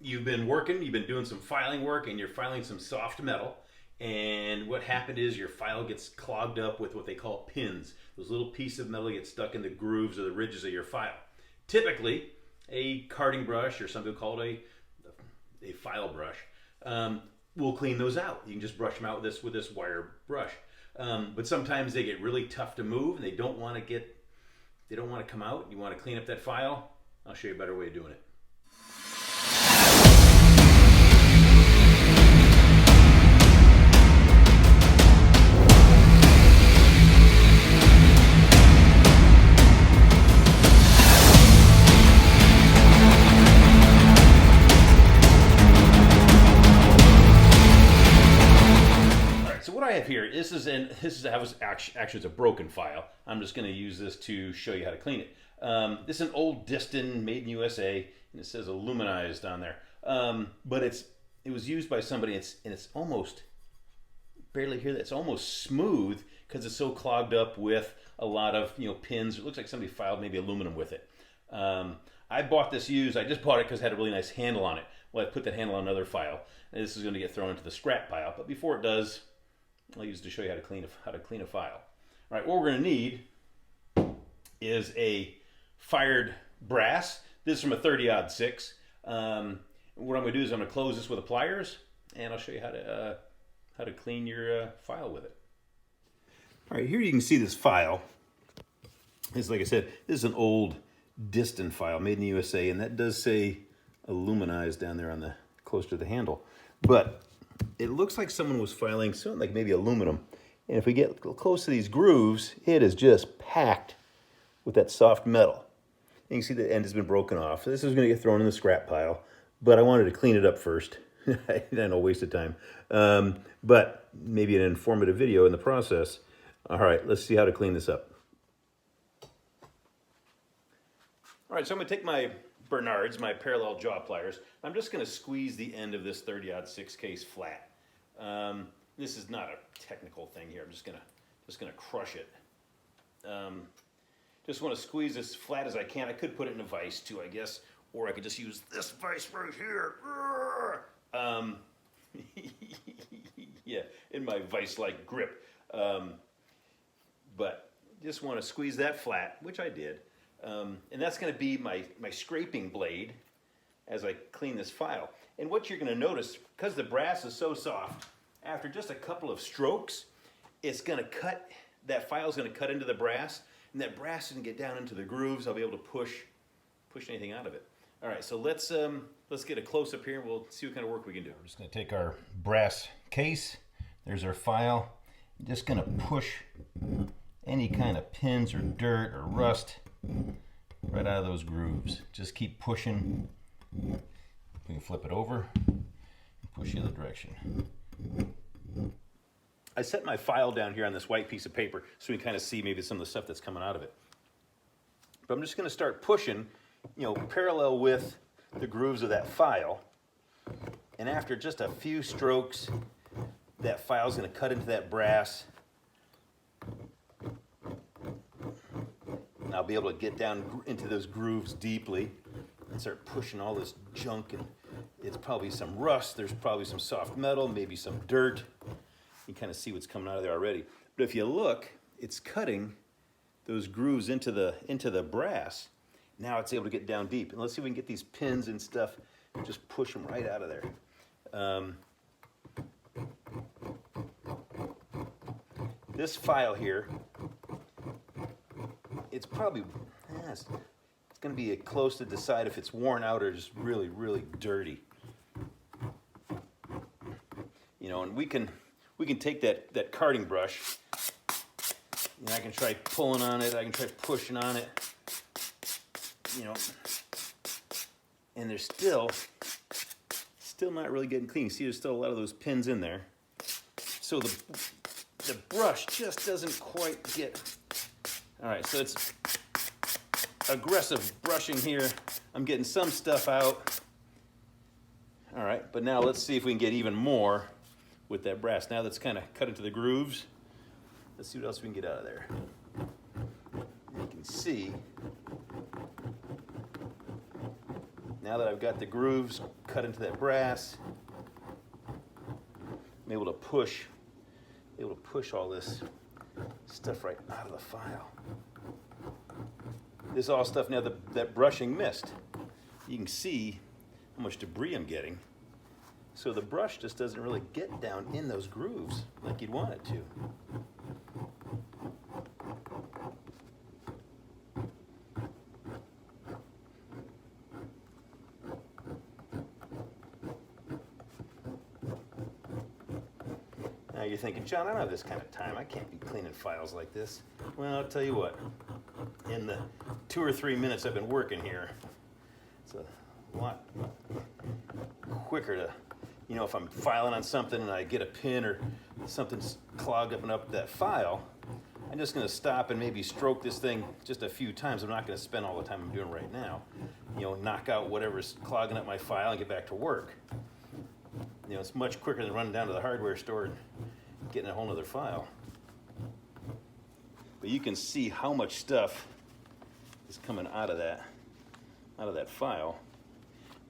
you've been working, you've been doing some filing work, and you're filing some soft metal. And what happened is your file gets clogged up with what they call pins. Those little pieces of metal get stuck in the grooves or the ridges of your file. Typically, a carding brush, or some people call it a file brush, will clean those out. You can just brush them out with this wire brush. But sometimes they get really tough to move, and they don't want to come out. You want to clean up that file. I'll show you a better way of doing it. I have here, this is actually it's a broken file. I'm just going to use this to show you how to clean it. This is an old Disston made in USA, and it says aluminized on there. But it was used by somebody, and it's almost barely here. It's almost smooth because it's so clogged up with a lot of pins. It looks like somebody filed maybe aluminum with it. I bought this used. I just bought it because it had a really nice handle on it. Well, I put that handle on another file, and this is going to get thrown into the scrap pile. But before it does, I'll use it to show you how to clean a file. All right, what we're going to need is a fired brass. This is from a 30-06. What I'm going to do is I'm going to close this with the pliers, and I'll show you how to clean your file with it. All right, here you can see this file. This, like I said, this is an old Disston file made in the USA, and that does say aluminized down there on the close to the handle, but it looks like someone was filing something like maybe aluminum. And if we get close to these grooves, it is just packed with that soft metal. And you can see the end has been broken off. So this is going to get thrown in the scrap pile, but I wanted to clean it up first. I know, waste of time. But maybe an informative video in the process. All right, let's see how to clean this up. All right, so I'm going to take my Bernards, my parallel jaw pliers. I'm just going to squeeze the end of this 30-06 case flat. This is not a technical thing here. I'm just gonna crush it. Just want to squeeze as flat as I can. I could put it in a vise too, I guess, or I could just use this vise right here. Yeah, in my vise-like grip. But just want to squeeze that flat, which I did. And that's going to be my scraping blade as I clean this file. And what you're going to notice, because the brass is so soft, after just a couple of strokes, it's going to cut, that file is going to cut into the brass, and that brass is going to get down into the grooves. I'll be able to push anything out of it. All right, so let's get a close-up here, and we'll see what kind of work we can do. We're just going to take our brass case. There's our file. I'm just going to push any kind of pins or dirt or rust right out of those grooves. Just keep pushing. We can flip it over and push the other direction. I set my file down here on this white piece of paper so we can kind of see maybe some of the stuff that's coming out of it. But I'm just going to start pushing, parallel with the grooves of that file. And after just a few strokes, that file is going to cut into that brass. And I'll be able to get down into those grooves deeply and start pushing all this junk. And it's probably some rust, there's probably some soft metal, maybe some dirt. You kind of see what's coming out of there already. But if you look, it's cutting those grooves into the brass. Now it's able to get down deep. And let's see if we can get these pins and stuff, just push them right out of there. This file here, it's probably, it's going to be close to decide if it's worn out or just really, really dirty. And we can take that carding brush, and I can try pulling on it, I can try pushing on it, and there's still not really getting clean. You see, there's still a lot of those pins in there. So the brush just doesn't quite get. All right, so it's aggressive brushing here. I'm getting some stuff out. All right, but now let's see if we can get even more with that brass. Now that's kind of cut into the grooves. Let's see what else we can get out of there. You can see Now that I've got the grooves cut into that brass, I'm able to push all this stuff right out of the file. This is all stuff now that brushing missed. You can see how much debris I'm getting. So the brush just doesn't really get down in those grooves like you'd want it to. Now you're thinking, John, I don't have this kind of time. I can't be cleaning files like this. Well, I'll tell you what. In the 2 or 3 minutes I've been working here, it's a lot quicker to, you know, if I'm filing on something and I get a pin or something's clogged up that file, I'm just going to stop and maybe stroke this thing just a few times. I'm not going to spend all the time I'm doing right now. You know, knock out whatever's clogging up my file and get back to work. You know, it's much quicker than running down to the hardware store and getting a whole nother file. But you can see how much stuff is coming out of that file.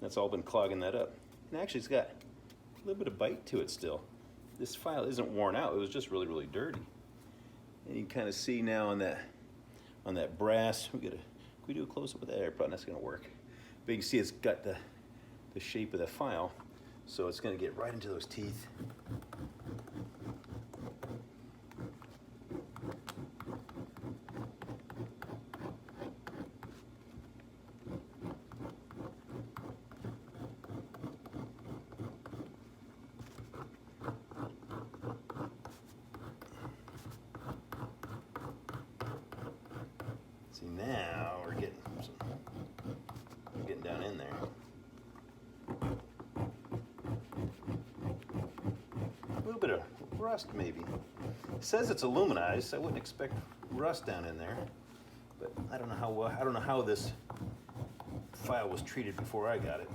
That's all been clogging that up. And actually it's got a little bit of bite to it still. This file isn't worn out, it was just really, really dirty. And you can kind of see now on that brass, can we do a close-up with that? Probably that's gonna work. But you can see it's got the shape of the file, so it's gonna get right into those teeth. See, now we're getting down in there. A little bit of rust maybe. It says it's aluminized. I wouldn't expect rust down in there, but I don't know how this file was treated before I got it.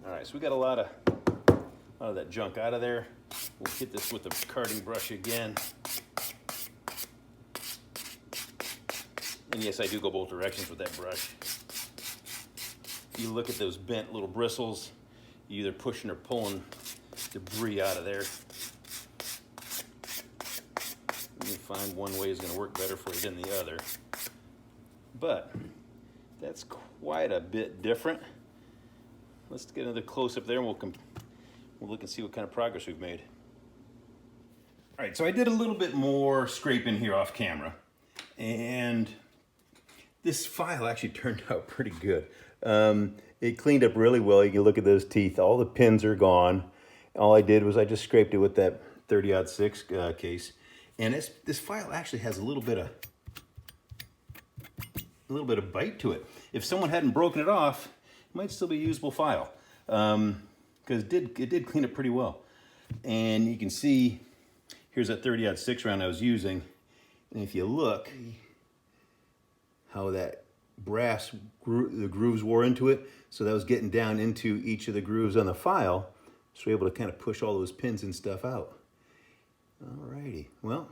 All right, so we got a lot of that junk out of there. We'll hit this with the carding brush again. And yes, I do go both directions with that brush. You look at those bent little bristles, you're either pushing or pulling debris out of there. You find one way is going to work better for you than the other. But that's quite a bit different. Let's get another close-up there and we'll look and see what kind of progress we've made. All right, so I did a little bit more scraping here off camera, and this file actually turned out pretty good. It cleaned up really well. You can look at those teeth. All the pins are gone. All I did was I just scraped it with that 30-06 case. And this file actually has a little bit of bite to it. If someone hadn't broken it off, it might still be a usable file. Because it did clean it pretty well. And you can see, here's that 30-06 round I was using. And if you look, how that brass, the grooves wore into it. So that was getting down into each of the grooves on the file. So we're able to kind of push all those pins and stuff out. Alrighty, well,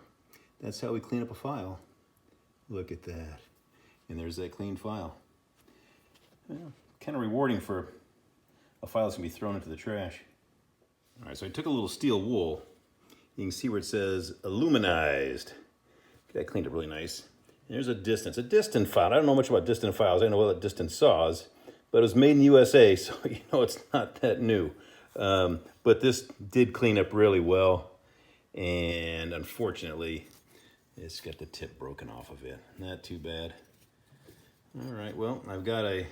that's how we clean up a file. Look at that. And there's that clean file. Well, kind of rewarding for a file that's gonna be thrown into the trash. All right, so I took a little steel wool. You can see where it says aluminized. That cleaned up really nice. There's a Disston. It's a Disston file. I don't know much about Disston files. I know what Disston saws, but it was made in the USA, so you know it's not that new. But this did clean up really well, and unfortunately, it's got the tip broken off of it. Not too bad. All right, well, I've got a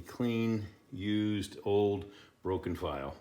clean, used, old, broken file.